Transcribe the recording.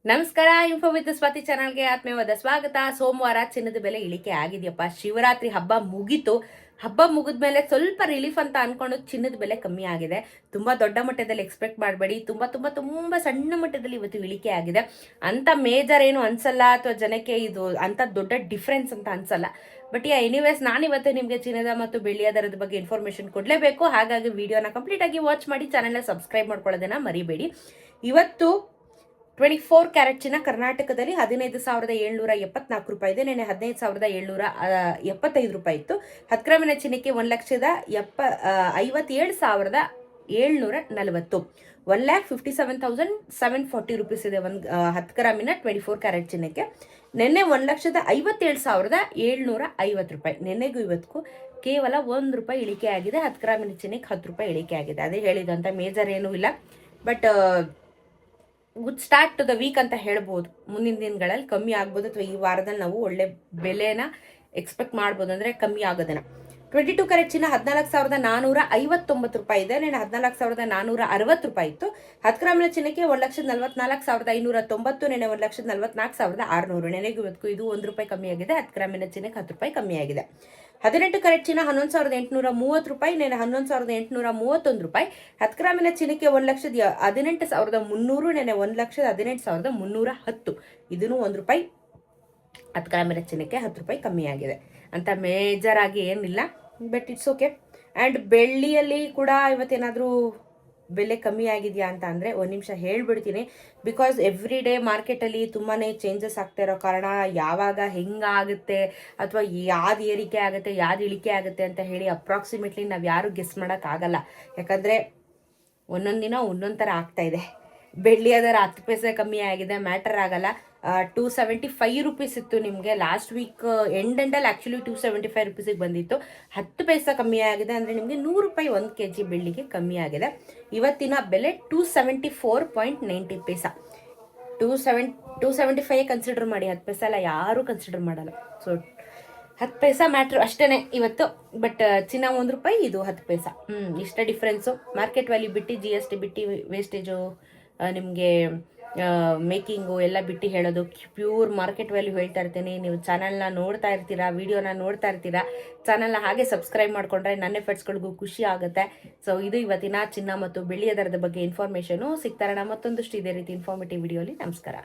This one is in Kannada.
ನಮಸ್ಕಾರ. ಇನ್ಫೋ ವಿತ್ ಸ್ವಾತಿ ಚಾನಲ್ಗೆ ಆತ್ಮೀಯವಾದ ಸ್ವಾಗತ. ಸೋಮವಾರ ಚಿನ್ನದ ಬೆಲೆ ಇಳಿಕೆ ಆಗಿದೆಯಪ್ಪ. ಶಿವರಾತ್ರಿ ಹಬ್ಬ ಮುಗೀತು. ಹಬ್ಬ ಮುಗಿದ್ಮೇಲೆ ಸ್ವಲ್ಪ ರಿಲೀಫ್ ಅಂತ ಅನ್ಕೊಂಡು ಚಿನ್ನದ ಬೆಲೆ ಕಮ್ಮಿ ಆಗಿದೆ. ತುಂಬಾ ದೊಡ್ಡ ಮಟ್ಟದಲ್ಲಿ ಎಕ್ಸ್ಪೆಕ್ಟ್ ಮಾಡಬೇಡಿ. ತುಂಬಾ ಸಣ್ಣ ಮಟ್ಟದಲ್ಲಿ ಇವತ್ತು ಇಳಿಕೆ ಆಗಿದೆ. ಅಂತ ಮೇಜರ್ ಏನು ಅನ್ಸಲ್ಲ, ಅಥವಾ ಜನಕ್ಕೆ ಇದು ಅಂತ ದೊಡ್ಡ ಡಿಫ್ರೆನ್ಸ್ ಅಂತ ಅನ್ಸಲ್ಲ. ಬಟ್ ಎನಿವೇಸ್, ನಾನಿವತ್ತು ನಿಮಗೆ ಚಿನ್ನದ ಮತ್ತು ಬೆಳ್ಳಿಯ ದರದ ಬಗ್ಗೆ ಇನ್ಫಾರ್ಮೇಶನ್ ಕೊಡಲೇಬೇಕು. ಹಾಗಾಗಿ ವಿಡಿಯೋನ ಕಂಪ್ಲೀಟ್ ಆಗಿ ವಾಚ್ ಮಾಡಿ, ಚಾನೆಲ್ನ ಸಬ್ಸ್ಕ್ರೈಬ್ ಮಾಡ್ಕೊಳ್ಳೋದನ್ನ ಮರಿಬೇಡಿ. ಇವತ್ತು 24 ಕ್ಯಾರೆಟ್ ಚಿನ್ನ ಕರ್ನಾಟಕದಲ್ಲಿ 15,774 ರೂಪಾಯಿ ಇದೆ. ನೆನೆ 15,775 ರೂಪಾಯಿ ಇತ್ತು. 10 ಗ್ರಾಮಿನ ಚಿನ್ನಕ್ಕೆ 1,57,740. 1,57,740 ರೂಪೀಸ್ ಇದೆ 10 ಗ್ರಾಮಿನ 24 ಕ್ಯಾರೆಟ್ ಚಿನ್ನಕ್ಕೆ. ನಿನ್ನೆ 1,57,750 ರೂಪಾಯಿ. ನಿನ್ನೆಗೂ ಇವತ್ತಿಗೂ ಕೇವಲ 1 ರೂಪಾಯಿ ಇಳಿಕೆ ಆಗಿದೆ. 10 ಗ್ರಾಮಿನ ಚಿನ್ನಕ್ಕೆ 10 ರೂಪಾಯಿ ಇಳಿಕೆ ಆಗಿದೆ. ಅದೇ ಹೇಳಿದಂತ ಮೇಜರ್ ಏನೂ ಇಲ್ಲ. But good start to the week ಅಂತ ಹೇಳ್ಬೋದು. ಮುಂದಿನ ದಿನಗಳಲ್ಲಿ ಕಮ್ಮಿ ಆಗ್ಬೋದು, ಅಥವಾ ಈ ವಾರದಲ್ಲಿ ನಾವು ಒಳ್ಳೆ ಬೆಲೆನ ಎಕ್ಸ್ಪೆಕ್ಟ್ ಮಾಡ್ಬೋದು, ಅಂದರೆ ಕಮ್ಮಿ ಆಗೋದನ್ನ. 22 ಕ್ಯಾರೆಟ್ ಚಿನ್ನ 14,459 ರೂಪಾಯಿ ಇದೆ. ನೆನೆ 14,460 ರೂಪಾಯಿ ಇತ್ತು. 10 ಗ್ರಾಮಿನ ಚಿನ್ನಕ್ಕೆ 1,44,590. ನೆನೆ 1,44,600. ನೆನೆಗೂ ಇವತ್ತಿಗೂ ಇದು 1 ರೂಪಾಯಿ ಕಮ್ಮಿ ಆಗಿದೆ. 10 ಗ್ರಾಮಿನ ಚಿನ್ನಕ್ಕೆ 10 ರೂಪಾಯಿ ಕಮ್ಮಿ ಆಗಿದೆ. 18 ಕ್ಯಾರೆಟ್ ಚಿನ್ನ 11,830 ರೂಪಾಯಿ. ನೆನೆ 11,831 ರೂಪಾಯಿ. 10 ಗ್ರಾಮಿನ ಚಿನ್ನಕ್ಕೆ 1,18,300. ನೆನೆ 1,18,310. ಇದನ್ನು 1 ರೂಪಾಯಿ 10 ಗ್ರಾಮಿನ ಚಿನ್ನಕ್ಕೆ 10 ರೂಪಾಯಿ ಕಮ್ಮಿ ಆಗಿದೆ. ಅಂತ ಮೇಜರ್ ಆಗಿ ಏನಿಲ್ಲ, ಬಟ್ ಇಟ್ಸ್ ಓಕೆ. ಆ್ಯಂಡ್ ಬೆಳ್ಳಿಯಲ್ಲಿ ಕೂಡ ಇವತ್ತೇನಾದರೂ ಬೆಲೆ ಕಮ್ಮಿ ಆಗಿದೆಯಾ ಅಂತ ಅಂದರೆ ಒಂದು ನಿಮಿಷ ಹೇಳ್ಬಿಡ್ತೀನಿ. ಬಿಕಾಸ್ ಎವ್ರಿ ಡೇ ಮಾರ್ಕೆಟಲ್ಲಿ ತುಂಬಾ ಚೇಂಜಸ್ ಆಗ್ತಾ ಇರೋ ಕಾರಣ ಯಾವಾಗ ಹೆಂಗಾಗುತ್ತೆ, ಅಥವಾ ಯಾವ್ದು ಏರಿಕೆ ಆಗುತ್ತೆ, ಯಾವ್ದು ಇಳಿಕೆ ಆಗುತ್ತೆ ಅಂತ ಹೇಳಿ ಅಪ್ರಾಕ್ಸಿಮೇಟ್ಲಿ ನಾವು ಯಾರು ಗೆಸ್ ಮಾಡೋಕ್ಕಾಗಲ್ಲ. ಯಾಕಂದರೆ ಒಂದೊಂದು ದಿನ ಒಂದೊಂದು ಥರ ಆಗ್ತಾ ಇದೆ. ಬೆಳ್ಳಿ ಅದರ 10 ಪೈಸೆ ಕಮ್ಮಿ ಆಗಿದೆ, ಮ್ಯಾಟರ್ ಆಗಲ್ಲ. 275 ರೂಪೀಸ್ ಇತ್ತು ನಿಮಗೆ ಲಾಸ್ಟ್ ವೀಕ್ ಎಂಡಲ್ಲಿ. ಆ್ಯಕ್ಚುಲಿ 275 ರೂಪೀಸಿಗೆ ಬಂದಿತ್ತು. 10 ಪೈಸೆ ಕಮ್ಮಿ ಆಗಿದೆ, ಅಂದರೆ ನಿಮಗೆ 100 ರೂಪಾಯಿ 1 kg ಬೆಳ್ಳಿಗೆ ಕಮ್ಮಿ ಆಗಿದೆ. ಇವತ್ತಿನ ಬೆಲೆ 274.90 ಪೈಸಾ. 275 ಕನ್ಸಿಡರ್ ಮಾಡಿ, 10 ಪೈಸೆ ಎಲ್ಲ ಯಾರೂ ಕನ್ಸಿಡರ್ ಮಾಡಲ್ಲ. ಸೊ 10 ಪೈಸಾ ಮ್ಯಾಟ್ರ್ ಅಷ್ಟೇ ಇವತ್ತು. ಬಟ್ ಚಿನ್ನ 1 ರೂಪಾಯಿ, ಇದು 10 ಪೈಸಾ. ಇಷ್ಟ ಡಿಫ್ರೆನ್ಸು. ಮಾರ್ಕೆಟ್ ವ್ಯಾಲ್ಯೂ ಬಿಟ್ಟು, GST ಬಿಟ್ಟು, ವೇಸ್ಟೇಜು, ನಿಮಗೆ ಮೇಕಿಂಗು ಎಲ್ಲ ಬಿಟ್ಟು ಹೇಳೋದು, ಪ್ಯೂರ್ ಮಾರ್ಕೆಟ್ ವ್ಯಾಲ್ಯೂ ಹೇಳ್ತಾ ಇರ್ತೀನಿ. ನೀವು ಚಾನಲ್ನ ನೋಡ್ತಾ ಇರ್ತೀರಾ, ವಿಡಿಯೋನ ನೋಡ್ತಾ ಇರ್ತೀರಾ. ಚಾನಲ್ನ ಹಾಗೆ ಸಬ್ಸ್ಕ್ರೈಬ್ ಮಾಡಿಕೊಂಡ್ರೆ ನನ್ನ ಎಫರ್ಟ್ಸ್ಗಳಿಗೂ ಖುಷಿ ಆಗುತ್ತೆ. ಸೊ ಇದು ಇವತ್ತಿನ ಚಿನ್ನ ಮತ್ತು ಬೆಳ್ಳಿಯ ದರದ ಬಗ್ಗೆ ಇನ್ಫಾರ್ಮೇಷನು. ಸಿಗ್ತಾರಣ ಮತ್ತೊಂದಷ್ಟು ಇದೇ ರೀತಿ ಇನ್ಫಾರ್ಮೇಟಿವ್ ವಿಡಿಯೋಲಿ. ನಮಸ್ಕಾರ.